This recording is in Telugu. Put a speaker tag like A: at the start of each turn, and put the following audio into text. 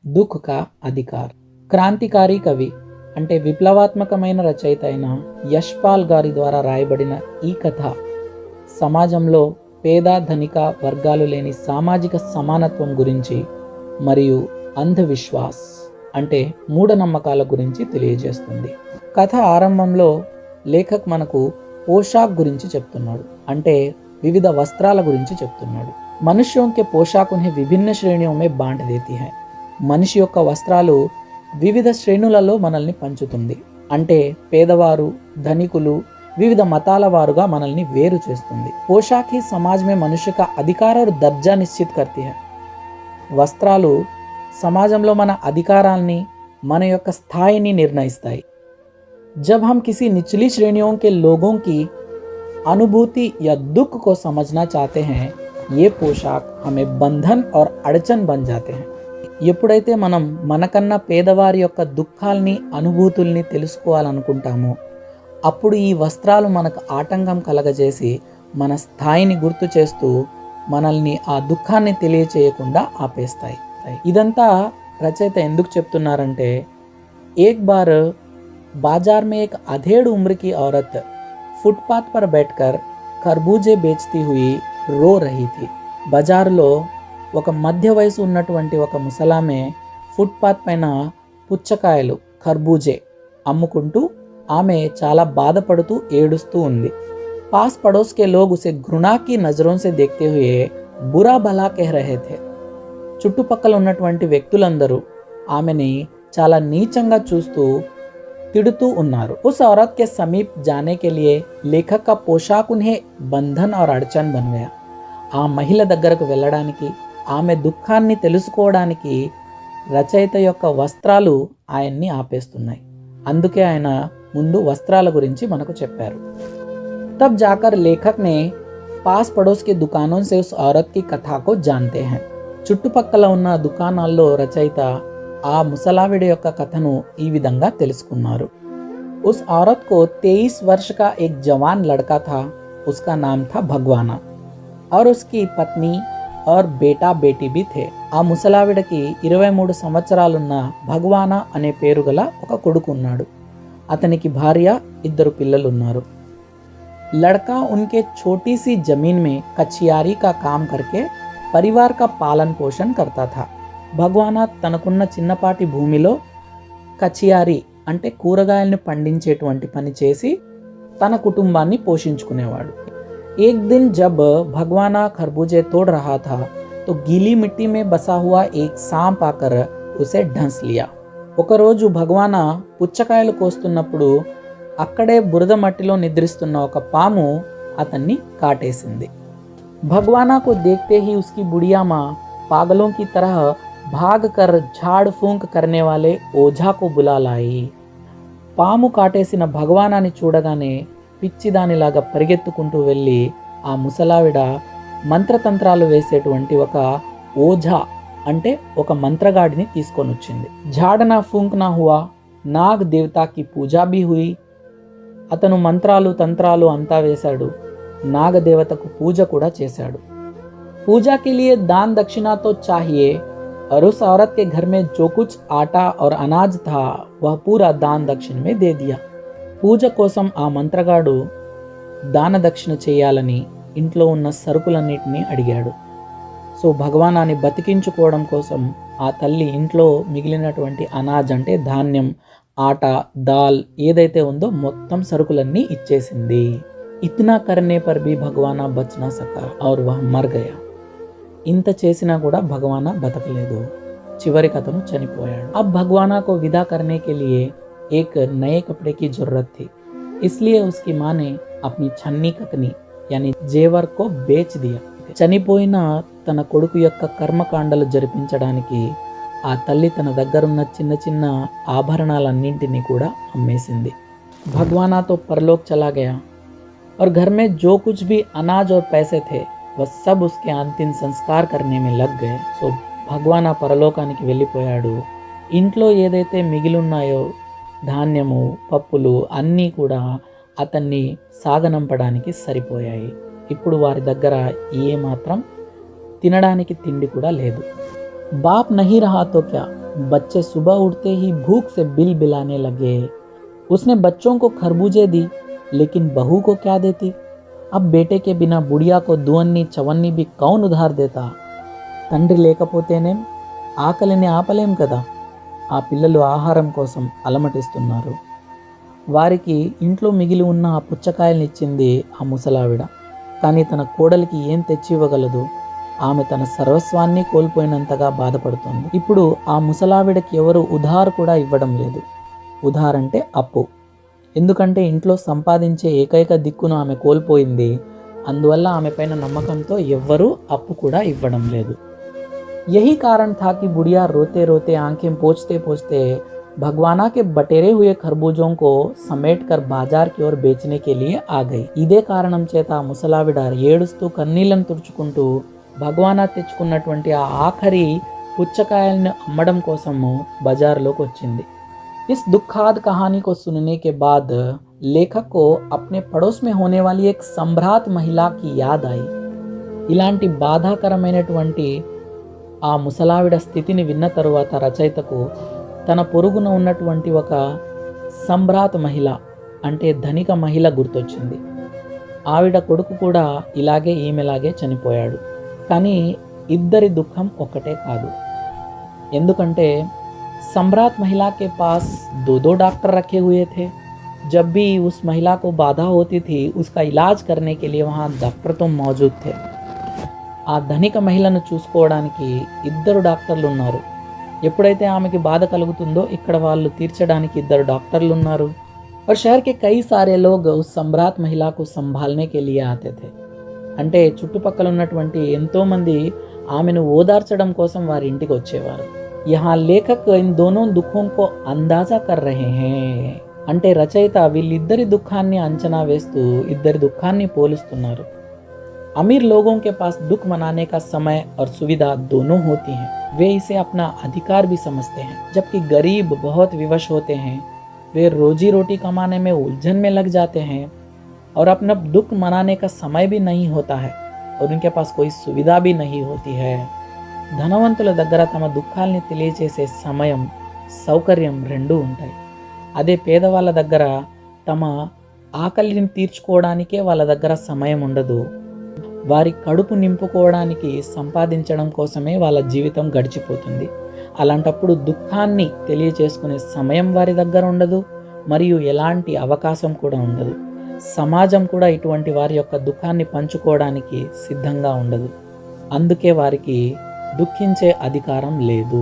A: దుఃఖ్ కా అధికార్. క్రాంతికారి కవి అంటే విప్లవాత్మకమైన రచయిత అయిన యశ్పాల్ గారి ద్వారా రాయబడిన ఈ కథ సమాజంలో పేద ధనిక వర్గాలు లేని సామాజిక సమానత్వం గురించి మరియు అంధవిశ్వాస్ అంటే మూఢనమ్మకాల గురించి తెలియజేస్తుంది. కథ ఆరంభంలో లేఖక్ మనకు పోషాక్ గురించి చెప్తున్నాడు, అంటే వివిధ వస్త్రాల గురించి చెప్తున్నాడు. మనుష్యోं के पोशाक उन्हें విభిన్న శ్రేణిयों में बांट देती है. మనిషి యొక్క వస్త్రాలు వివిధ శ్రేణులలో మనల్ని పంచుతుంది. అంటే పేదవారు, ధనికులు, వివిధ మతాల వారుగా మనల్ని వేరు చేస్తుంది. పోషాక్ ही समाज में मनुष्य का अधिकार और दर्जा निश्चित करती है. వస్త్రాలు సమాజంలో మన అధికారాన్ని, మన యొక్క స్థాయిని నిర్ణయిస్తాయి. जब हम किसी निचली श्रेणियों के लोगों की अनुभूति या दुख को समझना चाहते हैं, ये पोशाक हमें बंधन और अड़चन बन जाते हैं. ఎప్పుడైతే మనం మనకన్నా పేదవారి యొక్క దుఃఖాల్ని, అనుభూతుల్ని తెలుసుకోవాలనుకుంటామో అప్పుడు ఈ వస్త్రాలు మనకు ఆటంకం కలగజేసి మన స్థాయిని గుర్తు చేస్తూ మనల్ని ఆ దుఃఖాన్ని తెలియచేయకుండా ఆపేస్తాయి. ఇదంతా రచయిత ఎందుకు చెప్తున్నారంటే, ఏక్ బార్ बाजार में एक अधेड़ उम्र की औरत फुटपाथ पर बैठकर खरबूजे बेचती हुई रो रही थी. బజారులో ఒక మధ్య వయసు ఉన్నటువంటి ఒక ముసలామె ఫుట్పాత్ పైన పుచ్చకాయలు, ఖర్బూజే అమ్ముకుంటూ ఆమె చాలా బాధపడుతూ ఏడుస్తూ ఉంది. पास पड़ोस के लोग उसे घृणा की नजरों से देखते हुए बुरा भला कह रहे थे. చుట్టుపక్కల ఉన్నటువంటి వ్యక్తులందరూ ఆమెని చాలా నీచంగా చూస్తూ तिड़तू उन्नारू. उस औरत के समीप जाने के लिए लेखक का पोशाक उन्हें बंधन और अड़चन बन गया. ఆ మహిళ దగ్గరకు వెళ్ళడానికి, ఆమె దుఃఖాన్ని తెలుసుకోవడానికి రచయిత యొక్క వస్త్రాలు ఆయన్ని ఆపేస్తున్నాయి. అందుకే ఆయన ముందు వస్త్రాల గురించి మనకు చెప్పారు. तब जाकर लेखक ने पास पड़ोस के दुकानों से उस औरत की कथा को जानते हैं. చుట్టుపక్కల ఉన్న దుకాణాల్లో రచయిత ఆ ముసలావిడ యొక్క కథను ఈ విధంగా తెలుసుకున్నారు. उस औरत को 23 वर्ष का एक जवान लड़का था. उसका नाम था भगवाना और उसकी पत्नी और बेटा बेटी भी थे. ఆ ముసలావిడకి 23 సంవత్సరాలున్న భగవానా అనే పేరు గల ఒక కొడుకు ఉన్నాడు. అతనికి భార్య, 2 పిల్లలు ఉన్నారు. लड़का उनके छोटी सी जमीन में कचियारी का काम करके परिवार का पालन पोषण करता था. భగవానా తనకున్న చిన్నపాటి భూమిలో కచియారి అంటే కూరగాయల్ని పండించేటువంటి పని చేసి తన కుటుంబాన్ని పోషించుకునేవాడు. एक दिन जब भगवाना खरबूजे तोड़ रहा था तो गीली मिट्टी में बसा हुआ एक सांप आकर उसे ढंस लिया. ఒకరోజు భగవానా పుచ్చకాయలు కోస్తున్నప్పుడు అక్కడే బురద మట్టిలో నిద్రిస్తున్న ఒక పాము అతన్ని కాటేసింది. भगवाना को देखते ही उसकी बुढ़िया माँ पागलों की तरह भाग कर झाड़ फूंक करने वाले ओझा को बुला लाई. పాము కాటేసిన భగవానాన్ని చూడగానే పిచ్చిదానిలాగా పరిగెత్తుకుంటూ వెళ్ళి ఆ ముసలావిడ మంత్రతంత్రాలు వేసేటువంటి ఒక ఓఝా అంటే ఒక మంత్రగాడిని తీసుకొని వచ్చింది. झाड़ना फूंकना हुआ, नाग देवता की पूजा भी हुई. అతను మంత్రాలు తంత్రాలు అంతా వేశాడు, నాగదేవతకు పూజ కూడా చేశాడు. पूजा के लिए दान दक्षिणा तो चाहिए और उस औरत के घर में जो कुछ आटा और अनाज था वह पूरा दान दक्षिण में दे दिया. పూజ కోసం ఆ మంత్రగాడు దాన దక్షిణ చేయాలని ఇంట్లో ఉన్న సరుకులన్నిటినీ అడిగాడు. సో భగవానాన్ని బతికించుకోవడం కోసం ఆ తల్లి ఇంట్లో మిగిలినటువంటి అనాజ్ అంటే ధాన్యం, ఆట, దాల్ ఏదైతే ఉందో మొత్తం సరుకులన్నీ ఇచ్చేసింది. ఇత్నా కర్నే పర్ భీ భగవానా బచ్ నా సకా ఔర్ వహ్ మర్ గయా. ఇంత చేసినా కూడా భగవానా బతకలేదు, చివరికి అతను చనిపోయాడు. अब भगवाना को विदा करने के लिए एक नए कपड़े की जरूरत थी, इसलिए उसकी माँ ने अपनी छन्नी ककनी यानी जेवर को बेच दिया. చనిపోయిన తన కొడుకు యొక్క కర్మకాండలు జరిపించడానికి ఆ తల్లి తన దగ్గరున్న చిన్న చిన్న ఆభరణాలన్నింటినీ కూడా అమ్మేసింది. भगवाना तो परलोक चला गया और घर में जो कुछ भी अनाज और पैसे थे वह सब उसके अंतिम संस्कार करने में लग गए. సో భగవానా పరలోకానికి వెళ్ళిపోయాడు. ఇంట్లో ఏదైతే మిగిలిన్నాయో ధాన్యము, పప్పులు అన్నీ కూడా అతన్ని సాగనంపడానికి సరిపోయాయి. ఇప్పుడు వారి దగ్గర ఏ మాత్రం తినడానికి తిండి కూడా లేదు. బాప్ నహీ రహా తో క్యా, बच्चे सुबह उठते ही भूख से बिल बिलाने लगे। उसने बच्चों को खरबूजे दी, लेकिन बहू को क्या देती? अब बेटे के बिना बुढ़िया को दुअन्नी चवन्नी भी कौन उधार देता? తండ్రి లేకపోతేనేం ఆకలిని ఆపలేం కదా. ఆ పిల్లలు ఆహారం కోసం అలమటిస్తున్నారు. వారికి ఇంట్లో మిగిలి ఉన్న ఆ పుచ్చకాయలనిచ్చింది ఆ ముసలావిడ. కానీ తన కోడలికి ఏం తెచ్చి ఇవ్వగలదు? ఆమె తన సర్వస్వాన్ని కోల్పోయినంతగా బాధపడుతోంది. ఇప్పుడు ఆ ముసలావిడకి ఎవరు ఉధార్ కూడా ఇవ్వడం లేదు. ఉధార్ అంటే అప్పు. ఎందుకంటే ఇంట్లో సంపాదించే ఏకైక దిక్కును ఆమె కోల్పోయింది. అందువల్ల ఆమె పైన నమ్మకంతో ఎవ్వరూ అప్పు కూడా ఇవ్వడం లేదు. यही कारण था कि बुढ़िया रोते रोते आंखें पोंछते पोंछते भगवाना के बटेरे हुए खरबूजों को समेट कर बाजार की ओर बेचने के लिए आ गई. ఇదే కారణం చేత ఆ ముసలావిడ ఏడుస్తూ కన్నీళ్లను తుడుచుకుంటూ భగవానా తెచ్చుకున్నటువంటి ఆ ఆఖరి పుచ్చకాయలను అమ్మడం కోసము బజార్లోకి వచ్చింది. इस दुखद कहानी को सुनने के बाद लेखक को अपने पड़ोस में होने वाली एक सम्भ्रात महिला की याद आई. ఇలాంటి బాధాకరమైనటువంటి ఆ ముసలావిడ స్థితిని విన్న తరువాత రచయితకు తన పొరుగున ఉన్నటువంటి ఒక సంభ్రాత్ మహిళ అంటే ధనిక మహిళ గుర్తొచ్చింది. ఆవిడ కొడుకు కూడా ఇలాగే ఈమెలాగే చనిపోయాడు. కానీ ఇద్దరి దుఃఖం ఒక్కటే కాదు. ఎందుకంటే सम्राट महिला के पास दो दो डॉक्टर रखे हुए थे. जब भी उस महिला को बाधा होती थी उसका इलाज करने के लिए वहाँ डॉक्टर तो मौजूद थे. ఆ ధనిక మహిళను చూసుకోవడానికి ఇద్దరు డాక్టర్లు ఉన్నారు. ఎప్పుడైతే ఆమెకి బాధ కలుగుతుందో ఇక్కడ వాళ్ళు తీర్చడానికి ఇద్దరు డాక్టర్లు ఉన్నారు. और शहर के कई सारे लोग उस सम्राट महिला को संभालने के लिए आते थे. అంటే చుట్టుపక్కల ఉన్నటువంటి ఎంతోమంది ఆమెను ఓదార్చడం కోసం వారి ఇంటికి వచ్చేవారు. यहाँ लेखक इन दोनों दुखों को अंदाजा कर रहे हैं. అంటే రచయిత వీళ్ళిద్దరి దుఃఖాన్ని అంచనా వేస్తూ ఇద్దరి దుఃఖాన్ని పోలుస్తున్నారు. अमीर लोगों के पास दुख मनाने का समय और सुविधा दोनों होती हैं. वे इसे अपना अधिकार भी समझते हैं. जबकि गरीब बहुत विवश होते हैं. वे रोजी रोटी कमाने में उलझन में लग जाते हैं और अपना दुख मनाने का समय भी नहीं होता है और उनके पास कोई सुविधा भी नहीं होती है. ధనవంతుల దగ్గర తమ దుఃఖాల్ని తెలియచేసే సమయం, సౌకర్యం రెండూ ఉంటాయి. అదే పేదవాళ్ళ దగ్గర తమ ఆకలిని తీర్చుకోవడానికే వాళ్ళ దగ్గర సమయం ఉండదు. వారి కడుపు నింపుకోవడానికి సంపాదించడం కోసమే వాళ్ళ జీవితం గడిచిపోతుంది. అలాంటప్పుడు దుఃఖాన్ని తెలియచేసుకునే సమయం వారి దగ్గర ఉండదు, మరియు ఎలాంటి అవకాశం కూడా ఉండదు. సమాజం కూడా ఇటువంటి వారి యొక్క దుఃఖాన్ని పంచుకోవడానికి సిద్ధంగా ఉండదు. అందుకే వారికి దుఃఖించే అధికారం లేదు.